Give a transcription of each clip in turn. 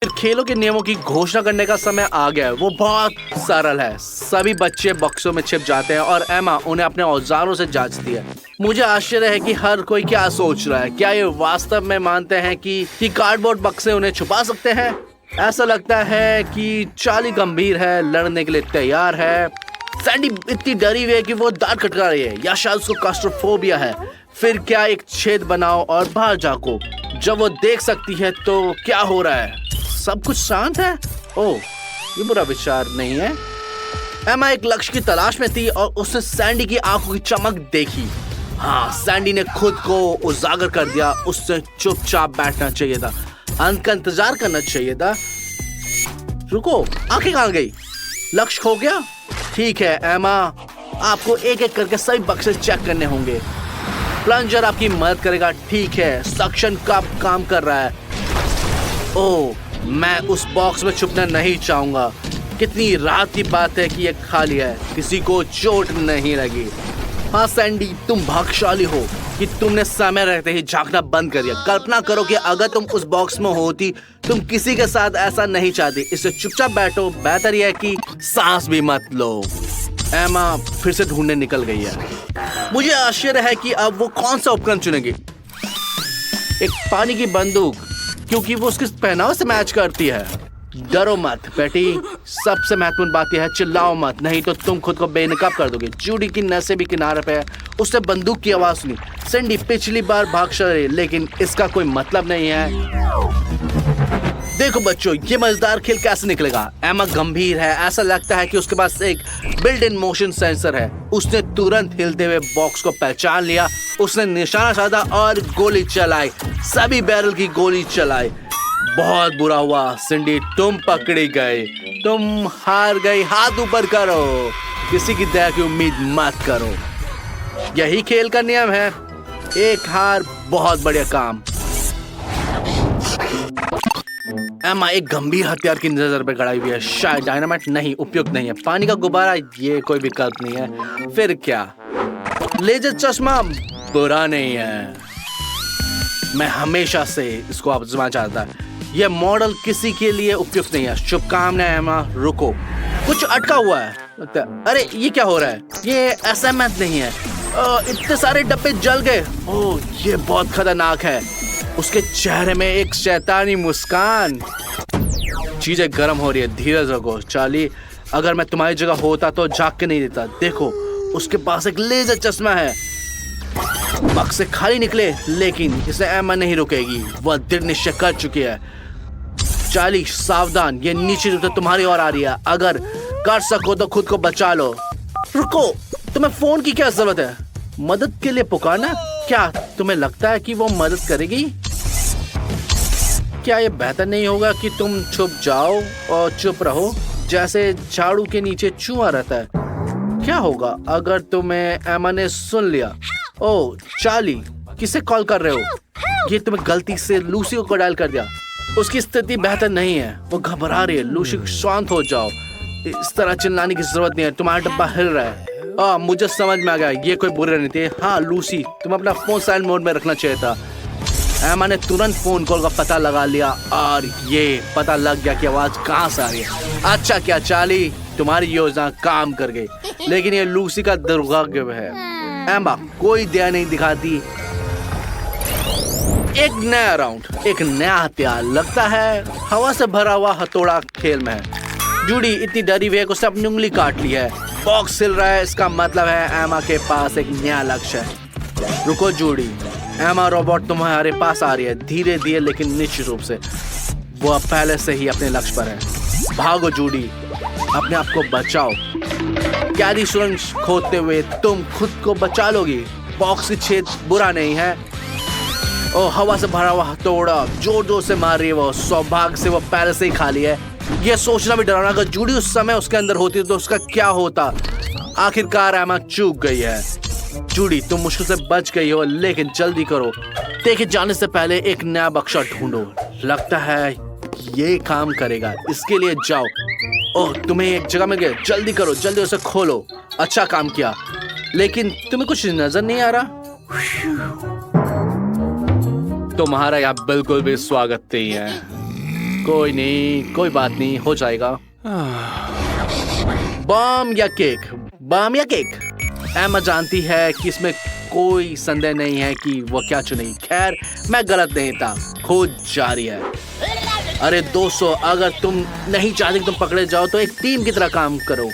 फिर खेलों के नियमों की घोषणा करने का समय आ गया है। वो बहुत सरल है। सभी बच्चे बक्सों में छिप जाते हैं और एमा उन्हें अपने औजारों से जांचती है। मुझे आश्चर्य है कि हर कोई क्या सोच रहा है। क्या ये वास्तव में मानते हैं कि कार्डबोर्ड बक्से उन्हें छुपा सकते हैं? ऐसा लगता है कि चार्ली गंभीर है, लड़ने के लिए तैयार है। सैंडी इतनी डरी हुई है कि वो दांत खटका रही है, या शायद उसको क्लास्ट्रोफोबिया है। फिर क्या एक छेद बनाओ और बाहर झांको। जब वो देख सकती है तो क्या हो रहा है? सब कुछ शांत है। ओह, ये बुरा विचार नहीं है। एमा एक लक्ष्य की तलाश में थी और उसने सैंडी की आंखों की चमक देखी। हाँ, सैंडी ने खुद को उजागर कर दिया। उससे चुपचाप बैठना चाहिए था, अंत का इंतजार करना चाहिए था। रुको, आंखें कहाँ गई? लक्ष्य खो गया? ठीक है एमा, आपको एक एक करके सभी बक्से चेक करने होंगे। प्लंजर आपकी मदद करेगा। ठीक है, सक्शन कप काम कर रहा है। ओह, मैं उस बॉक्स में छुपना नहीं चाहूंगा। कितनी राहत की बात है कि ये खाली है, किसी को चोट नहीं लगी। हाँ सैंडी, तुम भाग्यशाली हो कि तुमने समय रहते ही झांकना बंद कर दिया। कल्पना करो कि अगर तुम उस बॉक्स में होती, तुम किसी के साथ ऐसा नहीं चाहती। इससे चुपचाप बैठो, बेहतर यह है कि सांस भी मत लो। एमा फिर से ढूंढने निकल गई है। मुझे आश्चर्य है कि अब वो कौन सा उपकरण चुनेगी। एक पानी की बंदूक, क्योंकि वो उसके पहनावे से मैच करती है। डरो मत बेटी, सबसे महत्वपूर्ण बात यह है, चिल्लाओ मत, नहीं तो तुम खुद को बेनकाब कर दोगे। जूडी की नसें भी किनारे पे है। उसने बंदूक की आवाज सुनी। सैंडी पिछली बार भाग चली, लेकिन इसका कोई मतलब नहीं है। देखो बच्चों, ये मजेदार खेल कैसे निकलेगा। एमा गंभीर है। ऐसा लगता है कि उसके पास एक बिल्ट इन मोशन सेंसर है। उसने तुरंत हिलते हुए बॉक्स को पहचान लिया। उसने निशाना साधा और गोली चलाई। सभी बैरल की गोली चलाई। बहुत बुरा हुआ सिंडी, तुम पकड़ी गए। तुम हार गई। हाथ ऊपर करो। किसी की दया की उम्मीद मत करो। यही खेल का नियम है। एक हार बहुत बढ़िया काम। एमा एक गंभीर हथियार की नजर पे गड़ाई हुई है। शायद डायनामाइट नहीं, उपयुक्त नहीं है। पानी का गुब्बारा, ये कोई विकल्प नहीं है। फिर क्या? लेजर चश्मा बुरा नहीं है। मैं हमेशा से इसको आजमाना चाहता। यह मॉडल किसी के लिए उपयुक्त नहीं है। शुभकामनाएं एमा। रुको, कुछ अटका हुआ है। अरे ये क्या हो रहा है? ये असाइनमेंट नहीं है। इतने सारे डब्बे जल गए। ओह, ये बहुत खतरनाक है। उसके चेहरे में एक शैतानी मुस्कान। चीजें गर्म हो रही है। धीरज रखो चार्ली, अगर मैं तुम्हारी जगह होता तो झांक के नहीं देता। देखो, उसके पास एक लेजर चश्मा है। बक्से खाली निकले, लेकिन इसे एमा नहीं रुकेगी। वह दृढ़ निश्चय कर चुकी है। चार्ली सावधान, ये नीचे तो तुम्हारी ओर आ रही है। अगर कर सको तो खुद को बचा लो। रुको, तुम्हें फोन की क्या जरूरत है? मदद के लिए पुकारना? क्या तुम्हें लगता है कि वो मदद करेगी? क्या ये बेहतर नहीं होगा कि तुम छुप जाओ और चुप रहो, जैसे झाड़ू के नीचे चूहा रहता है? क्या होगा अगर तुम्हें एमा ने सुन लिया? ओह चार्ली, किसे कॉल कर रहे हो? ये तुम्हें गलती से लूसी को डायल कर दिया। उसकी स्थिति बेहतर नहीं है, वो घबरा रही है। लूसी, शांत हो जाओ। इस तरह चिल्लाने की जरूरत नहीं है। तुम्हारा डब्बा हिल रहा है। मुझे समझ में आ गया, ये कोई बुरी रणनीति है। हाँ लूसी, तुम अपना फोन साइलेंट मोड में रखना चाहिए था। एमा ने तुरंत फोन कॉल का पता लगा लिया और ये पता लग गया कि आवाज कहाँ से आ रही है। अच्छा क्या चार्ली, तुम्हारी योजना काम कर गई, लेकिन ये लूसी का दुर्भाग्य है। एमा कोई दया नहीं दिखाती। एक नया राउंड, एक नया हथियार। लगता है हवा से भरा हुआ हथौड़ा खेल में है। जूडी इतनी डरी हुई है कि उसने अपनी उंगली काट ली है। बॉक्स हिल रहा है, इसका मतलब है एमा के पास एक नया लक्ष्य है। रुको जूडी, एमा रोबोट तुम्हारे पास आ रही है। धीरे धीरे लेकिन निश्चित रूप से। वो अब पहले से ही अपने लक्ष्य पर है। भागो जूडी, अपने आप को बचाओ। कैदी सुरंग खोदते हुए तुम खुद को बचा लोगी। बॉक्स की छेद बुरा नहीं है। ओ, हवा से भरा हुआ हथौड़ा जोर जोर से मार रही है। वो सौभाग्य से वो पहले से ही खाली है। यह सोचना भी डरावना, अगर जूडी उस समय उसके अंदर होती तो उसका क्या होता। आखिरकार एमा चूक गई है। जूडी, तुम मुश्किल से बच गई हो, लेकिन जल्दी करो। देखे जाने से पहले एक नया बक्सा ढूंढो। लगता है ये काम करेगा। इसके लिए जाओ। ओह, तुम्हें एक जगह मिल गया। जल्दी करो, जल्दी उसे खोलो। अच्छा काम किया, लेकिन तुम्हें कुछ नजर नहीं आ रहा। तुम्हारा यहाँ बिल्कुल भी स्वागत नहीं है। कोई नहीं, कोई बात नहीं, हो जाएगा। बम या केक, बम या केक। एमा जानती है कि इसमें कोई संदेह नहीं है कि वो क्या चुनेगी। खैर, मैं गलत नहीं था, खोज जारी है। अरे दोस्तों, अगर तुम नहीं चाहते कि तुम पकड़े जाओ तो एक टीम की तरह काम करो।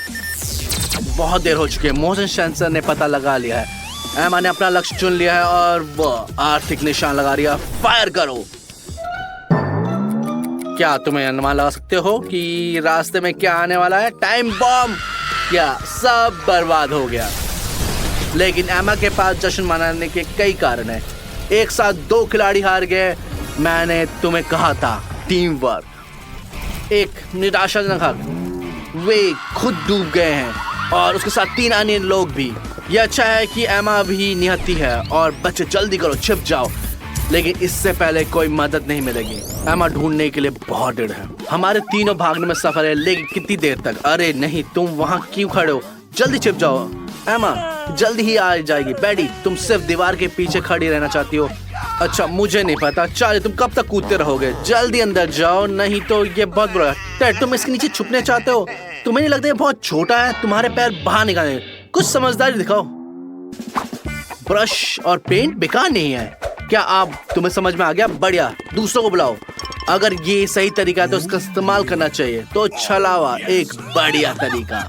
बहुत देर हो चुकी है, मोशन सेंसर ने पता लगा लिया है। एमा ने अपना लक्ष्य चुन लिया है और वो आर्थिक निशान लगा रही है। फायर करो। क्या तुम्हें अनुमान लगा सकते हो कि रास्ते में क्या आने वाला है? Time bomb. क्या सब बर्बाद हो गया? लेकिन एमा के पास जश्न मनाने के कई कारण हैं। एक साथ 2 खिलाड़ी हार गए। मैंने तुम्हें कहा था, टीम वर्क। एक निराशाजनक हार, वे खुद डूब गए हैं और उसके साथ 3 अन्य लोग भी। यह अच्छा है कि एमा भी निहत्ती है और बच्चे जल्दी करो, छिप जाओ। लेकिन इससे पहले कोई मदद नहीं मिलेगी। एमा ढूंढने के लिए बहुत देर है। हमारे तीनों भागने में सफर है, लेकिन कितनी देर तक? अरे नहीं, तुम वहाँ क्यों खड़े हो? जल्दी छिप जाओ। एमा जल्दी ही आ जाएगी। बैडी, तुम सिर्फ दीवार के पीछे खड़ी रहना चाहती हो? अच्छा, मुझे नहीं पता। चलिए, तुम कब तक कूदते रहोगे? जल्दी अंदर जाओ, नहीं तो ये बहुत बुरा है। टेड, तुम इसके नीचे छुपने चाहते हो? तुम्हें नहीं लगता ये बहुत छोटा है? तुम्हारे पैर बाहर निकाले। कुछ समझदारी दिखाओ। ब्रश और पेंट बेकार नहीं है। क्या आप तुम्हें समझ में आ गया? बढ़िया, दूसरों को बुलाओ। अगर ये सही तरीका है तो इसका इस्तेमाल करना चाहिए। तो छलावा एक बढ़िया तरीका।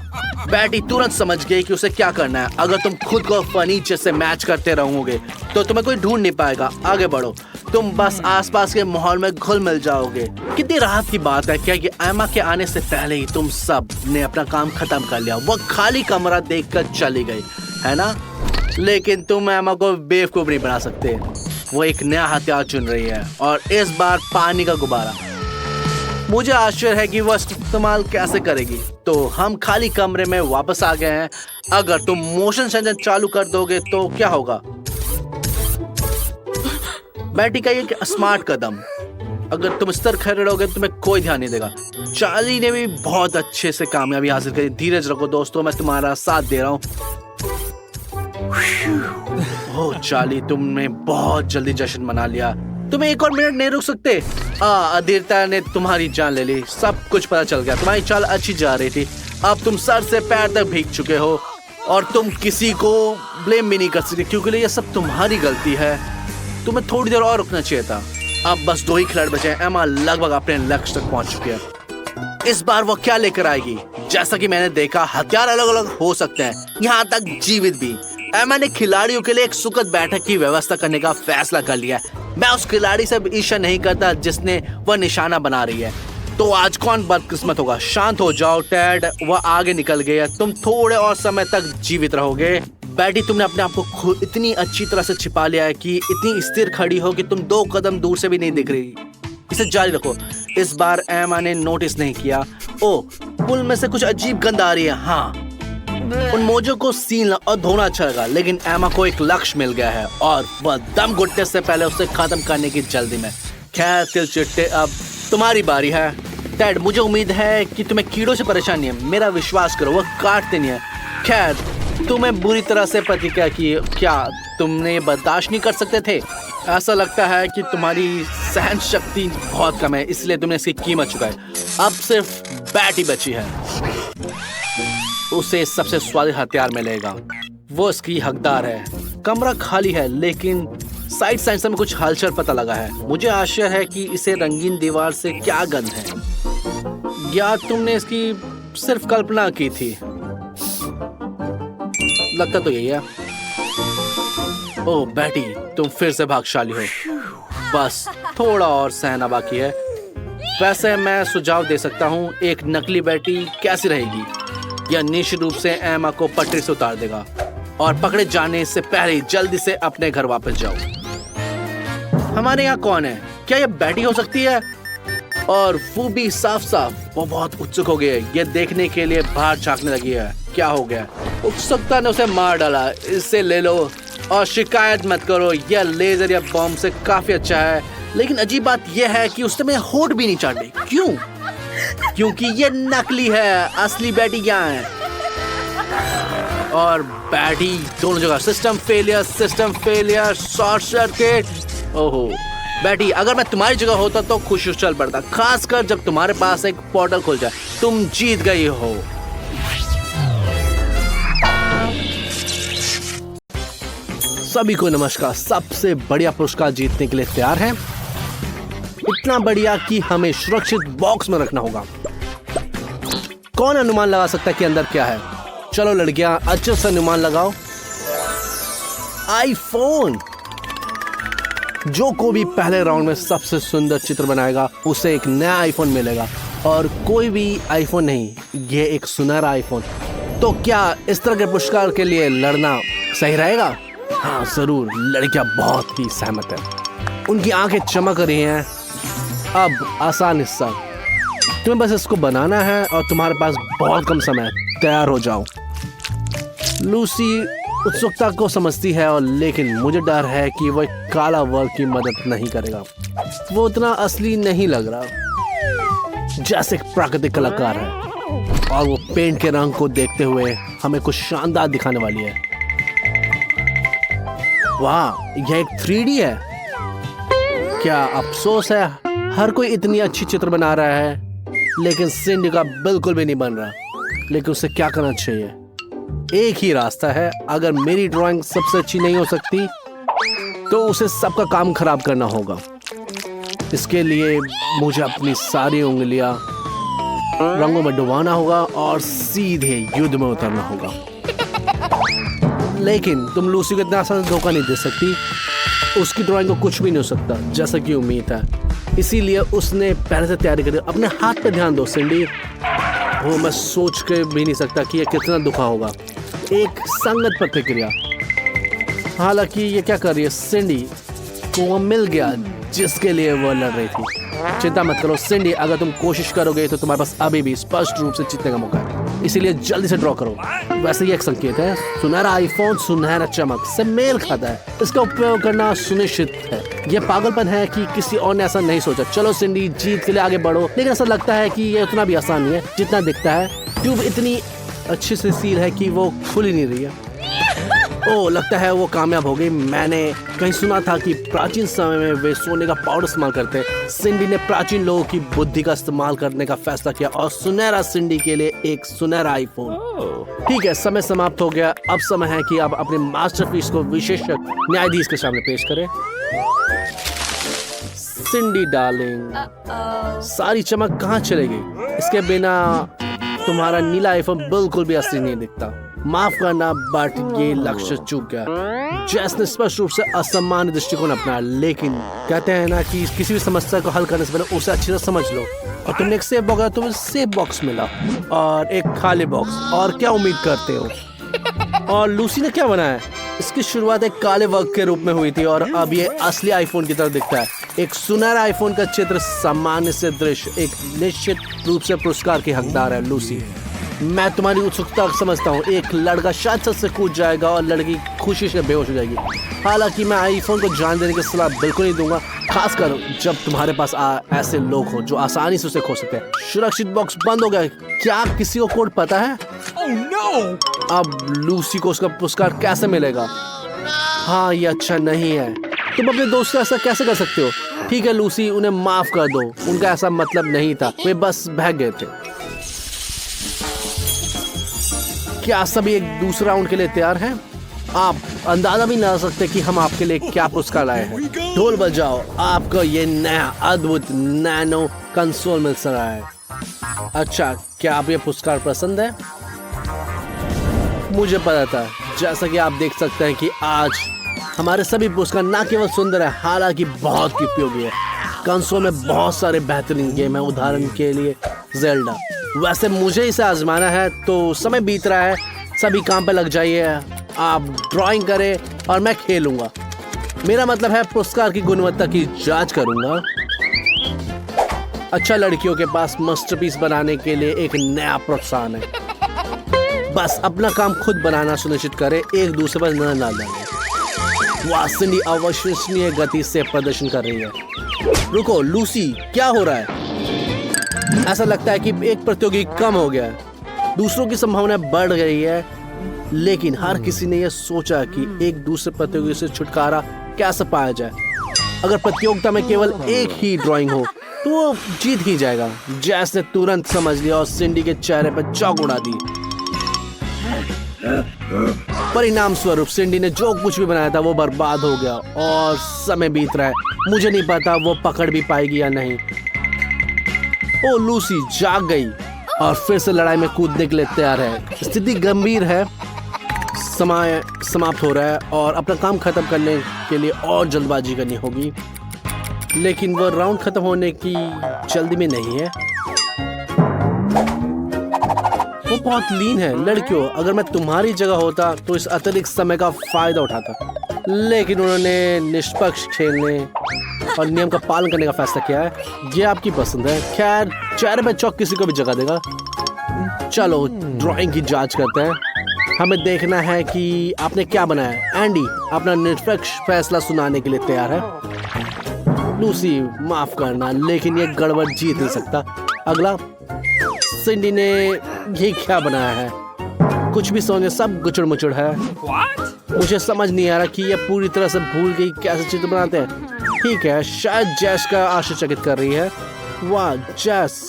बैटी तुरंत समझ गई कि उसे क्या करना है। अगर तुम खुद को फर्नीचर से मैच करते रहोगे तो तुम्हें कोई ढूंढ नहीं पाएगा। आगे बढ़ो, तुम बस आसपास के माहौल में घुल मिल जाओगे। कितनी राहत की बात है क्या कि एमा के आने से पहले ही तुम सब ने अपना काम खत्म कर लिया। वो खाली कमरा देखकर चली गई, है ना? लेकिन तुम एमा को बेवकूफ नहीं बना सकते। वो एक नया हथियार चुन रही है और इस बार पानी का गुब्बारा। मुझे आश्चर्य है कि वो इस्तेमाल कैसे करेगी। तो हम खाली कमरे में वापस आ गए हैं। अगर तुम मोशन सेंसर चालू कर दोगे तो क्या होगा? बैटी का एक स्मार्ट कदम। अगर तुम इस तरह खड़े रहोगे तो तुम्हें कोई ध्यान नहीं देगा। चार्ली ने भी बहुत अच्छे से कामयाबी हासिल करी। धीरज रखो दोस्तों, मैं तुम्हारा साथ दे रहा हूँ। ओह चार्ली, तुमने बहुत जल्दी जश्न मना लिया। तुम्हें एक और मिनट नहीं रुक सकते? अधीरता ने तुम्हारी जान ले ली। सब कुछ पता चल गया। तुम्हारी चाल अच्छी जा रही थी। अब तुम सर से पैर तक भीग चुके हो और तुम किसी को ब्लेम भी नहीं कर सकते क्योंकि ये सब तुम्हारी गलती है। तुम्हें थोड़ी देर और रुकना चाहिए था। अब बस 2 ही खिलाड़ी बचे हैं। एमा लगभग अपने लक्ष्य तक पहुंच चुकी है। इस बार वो क्या लेकर आएगी? जैसा कि मैंने देखा, हथियार अलग अलग हो सकते हैं, यहाँ तक जीवित भी। एमा ने खिलाड़ियों के लिए एक सुखद बैठक की व्यवस्था करने का फैसला कर लिया। मैं उस खिलाड़ी से ईर्ष्या नहीं करता जिसने वह निशाना बना रही है। तो आज कौन बदकिस्मत होगा? शांत हो जाओ टेड, वह आगे निकल गई है। तुम थोड़े और समय तक जीवित रहोगे। बैटी, तुमने अपने आप को खुद इतनी अच्छी तरह से छिपा लिया है कि इतनी स्थिर खड़ी हो कि तुम 2 कदम दूर से भी नहीं दिख रही। इसे जारी रखो। इस बार एमा ने नोटिस नहीं किया। ओ, पुल में से कुछ अजीब गंध आ रही है। हाँ, उन मोजों को सीलना और धोना अच्छा लगा। लेकिन एमा को एक लक्ष्य मिल गया है और वह दम घुटने से पहले उसे खत्म करने की जल्दी में। खैर तिलचिट्टे, अब तुम्हारी बारी है। टेड, मुझे उम्मीद है कि तुम्हें कीड़ों से परेशानी है। मेरा विश्वास करो, वह काटते नहीं है। खैर, तुम्हें बुरी तरह से प्रतिक्रिया की। क्या तुमने बर्दाश्त नहीं कर सकते थे? ऐसा लगता है कि तुम्हारी सहन शक्ति बहुत कम है, इसलिए तुमने इसकी कीमत चुकाई। अब सिर्फ बैटी बची है। उसे सबसे स्वादिष्ट हथियार मिलेगा। वो इसकी हकदार है। कमरा खाली है लेकिन साइड सेंसर में कुछ हलचल पता लगा है। मुझे आश्चर्य है कि इसे रंगीन दीवार से क्या गंध है। या तुमने इसकी सिर्फ कल्पना की थी? लगता तो यही है। ओह बैटी, तुम फिर से भाग्यशाली हो। बस थोड़ा और सहना बाकी है। वैसे मैं सुझाव दे सकता हूँ, एक नकली बैटी कैसी रहेगी? यह निश्चित रूप से एमा को पटरी से उतार देगा और पकड़े जाने से पहले ही जल्दी से अपने घर वापस जाओ। हमारे यहाँ कौन है? क्या यह बैटी हो सकती है? और वो भी साफ साफ। वो बहुत उत्सुक हो गई है। ये देखने के लिए बाहर झांकने लगी है। क्या हो गया? उत्सुकता ने उसे मार डाला। इसे ले लो और शिकायत मत करो। यह लेजर या बॉम्ब से काफी अच्छा है। लेकिन अजीब बात यह है कि उसने मेरे होठ भी नहीं चाटे। क्यों? क्योंकि ये नकली है। असली बैटी यहाँ है। और बैटी दोनों जगह। System failure, short circuit. ओहो, बेटी, अगर मैं तुम्हारी जगह होता तो खुश चल पड़ता, खासकर जब तुम्हारे पास एक पोर्टल खुल जाए। तुम जीत गई हो। सभी को नमस्कार। सबसे बढ़िया पुरस्कार जीतने के लिए तैयार हैं? इतना बढ़िया कि हमें सुरक्षित बॉक्स में रखना होगा। कौन अनुमान लगा सकता है कि अंदर क्या है? चलो लड़कियां, अच्छे से अनुमान लगाओ। आईफोन। जो को भी पहले राउंड में सबसे सुंदर चित्र बनाएगा उसे एक नया आईफोन मिलेगा, और कोई भी आईफोन नहीं, ये एक सुनहरा आईफोन। तो क्या इस तरह के पुरस्कार के लिए लड़ना सही रहेगा? हाँ जरूर। लड़कियां बहुत ही सहमत है, उनकी आंखें चमक रही हैं। अब आसान हिस्सा, तुम्हें बस इसको बनाना है और तुम्हारे पास बहुत कम समय है। तैयार हो जाओ। लूसी उत्सुकता को समझती है, और लेकिन मुझे डर है कि वह काला वर्क की मदद नहीं करेगा। वो उतना असली नहीं लग रहा, जैसे एक प्राकृतिक कलाकार है, और वो पेंट के रंग को देखते हुए हमें कुछ शानदार दिखाने वाली है। वाह, यह एक 3D है। क्या अफसोस है, हर कोई इतनी अच्छी चित्र बना रहा है, लेकिन सिंडी का बिल्कुल भी नहीं बन रहा। लेकिन उसे क्या करना चाहिए? एक ही रास्ता है। अगर मेरी ड्राइंग सबसे अच्छी नहीं हो सकती तो उसे सबका काम खराब करना होगा। इसके लिए मुझे अपनी सारी उंगलियां रंगों में डुबाना होगा और सीधे युद्ध में उतरना होगा। लेकिन तुम लूसी को इतना आसान धोखा नहीं दे सकती। उसकी ड्राइंग को कुछ भी नहीं हो सकता, जैसा कि उम्मीद है। इसीलिए उसने पहले से तैयारी करी। अपने हाथ पे ध्यान दो सिंडी। वो मैं सोच के भी नहीं सकता कि ये कितना दुखा होगा। एक संगत प्रतिक्रिया। हालांकि ये क्या कर रही है? सिंडी को वो मिल गया जिसके लिए वो लड़ रही थी। चिंता मत करो सिंडी, अगर तुम कोशिश करोगे तो तुम्हारे पास अभी भी स्पष्ट रूप से जीतने का मौका है। इसीलिए जल्दी से ड्रॉ करो। वैसे ये एक संकेत है। सुनहरा आईफोन सुनहरा चमक से मेल खाता है। इसका उपयोग करना सुनिश्चित है। यह पागलपन है कि किसी और ने ऐसा नहीं सोचा। चलो सिंडी, जीत के लिए आगे बढ़ो। लेकिन ऐसा लगता है कि ये उतना भी आसान नहीं है जितना दिखता है। ट्यूब इतनी अच्छी से सील है कि वो खुल ही नहीं रही है। ओह, लगता है वो कामयाब हो गई। मैंने कहीं सुना था कि प्राचीन समय में वे सोने का पाउडर इस्तेमाल करते। सिंडी ने प्राचीन लोगों की बुद्धि का इस्तेमाल करने का फैसला किया, और सुनहरा सिंडी के लिए एक सुनहरा आईफोन। ठीक है, समय समाप्त हो गया। अब समय है कि आप अपने मास्टरपीस को विशेषज्ञ न्यायाधीश के सामने पेश करें। सिंडी डार्लिंग, सारी चमक कहाँ चली गई? इसके बिना तुम्हारा नीला आईफोन बिल्कुल भी असली नहीं दिखता। माफ करना, बट ये लक्ष्य चूक गया। जैस ने स्पष्ट रूप से असामान्य दृष्टिकोण अपनाया, लेकिन कहते हैं ना कि किसी भी समस्या को हल करने से पहले उसे अच्छी तरह समझ लो। और तुमने एक सेफ बॉक्स, तुम्हें सेफ बॉक्स मिला और एक खाली बॉक्स। और क्या उम्मीद करते हो? और लूसी ने क्या बनाया? इसकी शुरुआत एक काले वर्क के रूप में हुई थी, और अब ये असली आईफोन की तरह दिखता है। एक सुनहरा आईफोन का चित्र, सामान्य से दृश्य, एक निश्चित रूप से पुरस्कार की हकदार है। लूसी, मैं तुम्हारी उत्सुकता समझता हूँ। एक लड़का शायद छत से कूद जाएगा और लड़की खुशी से बेहोश हो जाएगी। हालांकि मैं आईफोन को जान देने की सलाह बिल्कुल नहीं दूंगा, खासकर जब तुम्हारे पास ऐसे लोग हो जो आसानी से उसे खो सकते हैं। सुरक्षित बॉक्स बंद हो गया। क्या किसी को कोड पता है? Oh, no! अब लूसी को उसका पुरस्कार कैसे मिलेगा? हाँ, ये अच्छा नहीं है। तुम अपने दोस्त से ऐसा कैसे कर सकते हो? ठीक है लूसी, उन्हें माफ कर दो। उनका ऐसा मतलब नहीं था, वे बस बहक गए थे। क्या सभी एक दूसरे राउंड के लिए तैयार हैं? आप अंदाजा भी ना सकते कि हम आपके लिए क्या पुरस्कार लाए हैं। ढोल बजाओ, आपको ये नया अद्भुत नैनो कंसोल मिल रहा है। अच्छा, क्या आप ये पुरस्कार पसंद है? मुझे पता था। जैसा कि आप देख सकते हैं कि आज हमारे सभी पुरस्कार न केवल सुंदर है, हालांकि बहुत उपयोगी है। कंसोल में बहुत सारे बेहतरीन गेम है, उदाहरण के लिए ज़ेल्डा। वैसे मुझे इसे आजमाना है, तो समय बीत रहा है। सभी काम पे लग जाइए। आप ड्राइंग करें और मैं खेलूंगा। मेरा मतलब है पुरस्कार की गुणवत्ता की जांच करूंगा। अच्छा, लड़कियों के पास मास्टरपीस बनाने के लिए एक नया प्रोत्साहन है। बस अपना काम खुद बनाना सुनिश्चित करें, एक दूसरे पर नजर ना डालें। वाह, सिंडी अविश्वसनीय गति से प्रदर्शन कर रही है। रुको लूसी, क्या हो रहा है? ऐसा लगता है कि एक प्रतियोगी कम हो गया है। दूसरों की संभावना बढ़ गई है, लेकिन हर किसी ने यह सोचा कि एक दूसरे प्रतियोगी से छुटकारा कैसे पाया जाए। अगर प्रतियोगिता में केवल एक ही ड्राइंग हो तो वो जीत ही जाएगा। जैस ने तुरंत समझ लिया और सिंडी के चेहरे पर चौक उड़ा दी। परिणाम स्वरूप सिंडी ने जो कुछ भी बनाया था वो बर्बाद हो गया और समय बीत रहा है। मुझे नहीं पता वो पकड़ भी पाएगी या नहीं। ओ लूसी जाग गई और फिर से लड़ाई में कूदने के लिए तैयार है। स्थिति गंभीर है। समय समाप्त हो रहा है और अपना काम खत्म करने के लिए और जल्दबाजी करनी होगी, लेकिन वो राउंड खत्म होने की जल्दी में नहीं है। वो बहुत लीन है। लड़कियों, अगर मैं तुम्हारी जगह होता तो इस अतिरिक्त समय का फायदा उठाता, लेकिन उन्होंने निष्पक्ष खेलने और नियम का पालन करने का फैसला किया है। ये आपकी पसंद है। खैर, चेहरे पे चौक किसी को भी जगह देगा। चलो ड्राइंग की जांच करते हैं। हमें देखना है कि आपने क्या बनाया। एंडी अपना निष्पक्ष फैसला सुनाने के लिए तैयार है। लूसी माफ करना, लेकिन ये गड़बड़ जीत नहीं सकता। अगला, सिंडी ने ये क्या बनाया है? कुछ भी सोने, सब गुचड़ मुचड़ है। मुझे समझ नहीं आ रहा कि ये पूरी तरह से भूल गई कैसे चित्र बनाते हैं। ठीक है, शायद जैस का आश्चर्यचकित कर रही है। वाह जैस,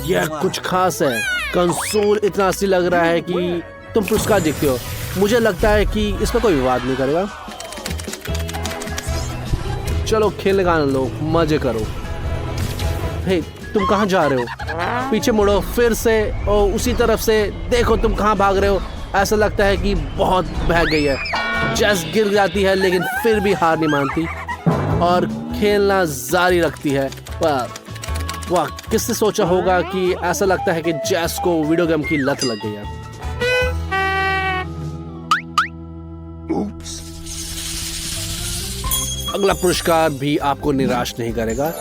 यह कुछ खास है। कंसोल इतना असली लग रहा है कि तुम पुरस्कार जीतते हो। मुझे लगता है कि इसमें कोई विवाद नहीं करेगा। चलो खेलने का आनंद लो, मजे करो। हे, तुम कहाँ जा रहे हो? पीछे मुड़ो फिर से और उसी तरफ से देखो तुम कहाँ भाग रहे हो। ऐसा लगता है कि बहुत बह गई है। जैस गिर जाती है लेकिन फिर भी हार नहीं मानती और खेलना जारी रखती है। वाह, किसने सोचा होगा कि ऐसा लगता है कि जैस को वीडियो गेम की लत लग गई है। अगला पुरस्कार भी आपको निराश नहीं करेगा।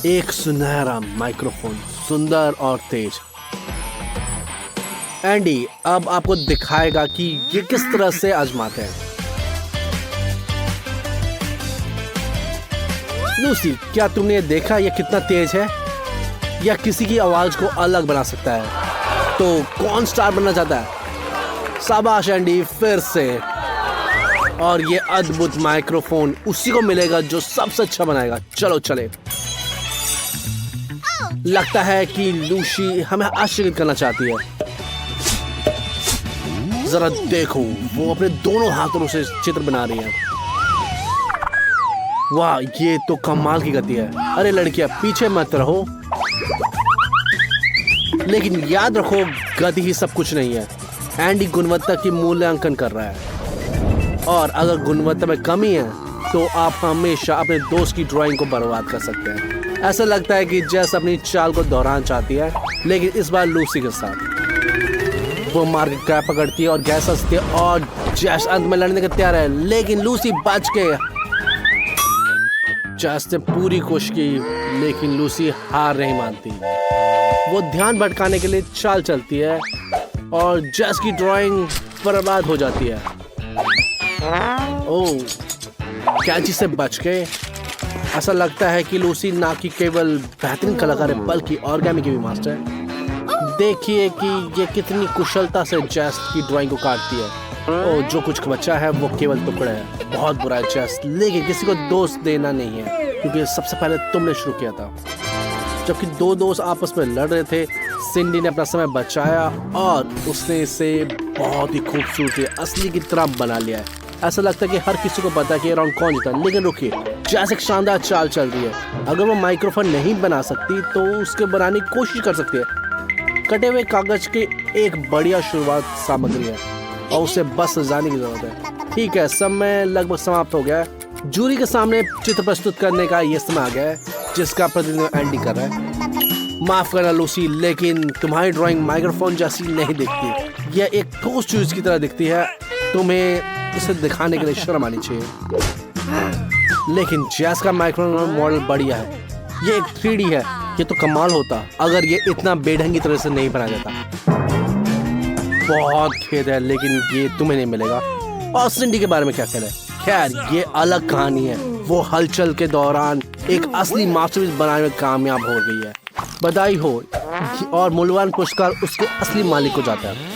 एक सुनहरा माइक्रोफोन, सुंदर और तेज। एंडी अब आपको दिखाएगा कि ये किस तरह से आजमाते हैं। लूसी, क्या तुमने देखा ये कितना तेज है? या किसी की आवाज को अलग बना सकता है। तो कौन स्टार बनना चाहता है? शाबाश एंडी, फिर से। और ये अद्भुत माइक्रोफोन उसी को मिलेगा जो सबसे अच्छा बनाएगा। चलो चले। लगता है कि लूसी हमें आश्चर्यचकित करना चाहती है। जरा देखो, वो अपने दोनों हाथों से चित्र बना रही है। वाह, ये तो कमाल की गति है। अरे लड़कियां, पीछे मत रहो। लेकिन याद रखो, गति ही सब कुछ नहीं है। एंडी गुणवत्ता की मूल्यांकन कर रहा है और अगर गुणवत्ता में कमी है तो आप हमेशा अपने दोस्त की ड्राइंग को बर्बाद कर सकते हैं। ऐसा लगता है कि जैस अपनी चाल को दोहराना चाहती है, लेकिन इस बार लूसी के साथ। वो मार्ग क्या पकड़ती है और गैस हंसती है और जैस अंत में लड़ने के तैयार है, लेकिन लूसी बच गई। जैस ने पूरी कोशिश की लेकिन लूसी हार नहीं मानती। वो ध्यान भटकाने के लिए चाल चलती है और जैस की ड्राइंग बर्बाद हो जाती है। ओह, कैंची से बच गए। ऐसा लगता है कि लूसी ना कि केवल बेहतरीन कलाकार है बल्कि ऑर्गेमी की भी मास्टर है। देखिए कि ये कितनी कुशलता से जैस की ड्राइंग को काटती है। ओह, जो कुछ बचा है वो केवल टुकड़े है। बहुत बुरा है जैस, लेकिन किसी को दोस्त देना नहीं है क्योंकि सबसे पहले तुमने शुरू किया था। जबकि दो दोस्त आपस में लड़ रहे थे, सिंडी ने अपना समय बचाया और उसने इसे बहुत ही खूबसूरती असली की तरह बना लिया है। ऐसा लगता है कि हर किसी को पता है कि ये राउंड कौन जीता। लेकिन रुकिए, जैस एक शानदार चाल चल रही है। अगर वो माइक्रोफोन नहीं बना सकती तो उसके बनाने की कोशिश कर सकती है। कटे हुए कागज की एक बढ़िया शुरुआत सामग्री है और उसे बस सजाने की जरूरत है। ठीक है, समय लगभग समाप्त हो गया है। जूरी के सामने चित्र प्रस्तुत करने का ये समय आ गया है जिसका प्रतिनिधित्व एंडी कर रहा है। माफ करना लूसी, लेकिन तुम्हारी ड्राइंग माइक्रोफोन जैसी नहीं दिखती। यह एक ठोस चीज की तरह दिखती है। तुम्हें इसे दिखाने के लिए शर्म आनी चाहिए। लेकिन जैस का माइक्रोफोन मॉडल बढ़िया है। ये एक 3D है। ये तो कमाल होता अगर ये इतना बेढंगी तरह से नहीं बनाया जाता। बहुत खेद है, लेकिन ये तुम्हें नहीं मिलेगा। और सिंडी के बारे में क्या कहना है? खैर, ये अलग कहानी है। वो हलचल के दौरान एक असली मास्टरपीस बनाने में कामयाब हो गई है। बधाई हो। और मूल्यवान पुरस्कार उसके असली मालिक को जाता है।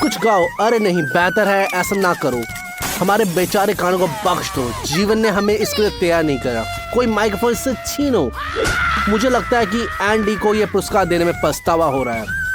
कुछ गाओ। अरे नहीं, बेहतर है ऐसा ना करो। हमारे बेचारे कानों को बख्श दो, जीवन ने हमें इसके लिए तैयार नहीं करा। कोई माइक्रोफोन से छीनो। मुझे लगता है कि एंडी को यह पुरस्कार देने में पछतावा हो रहा है।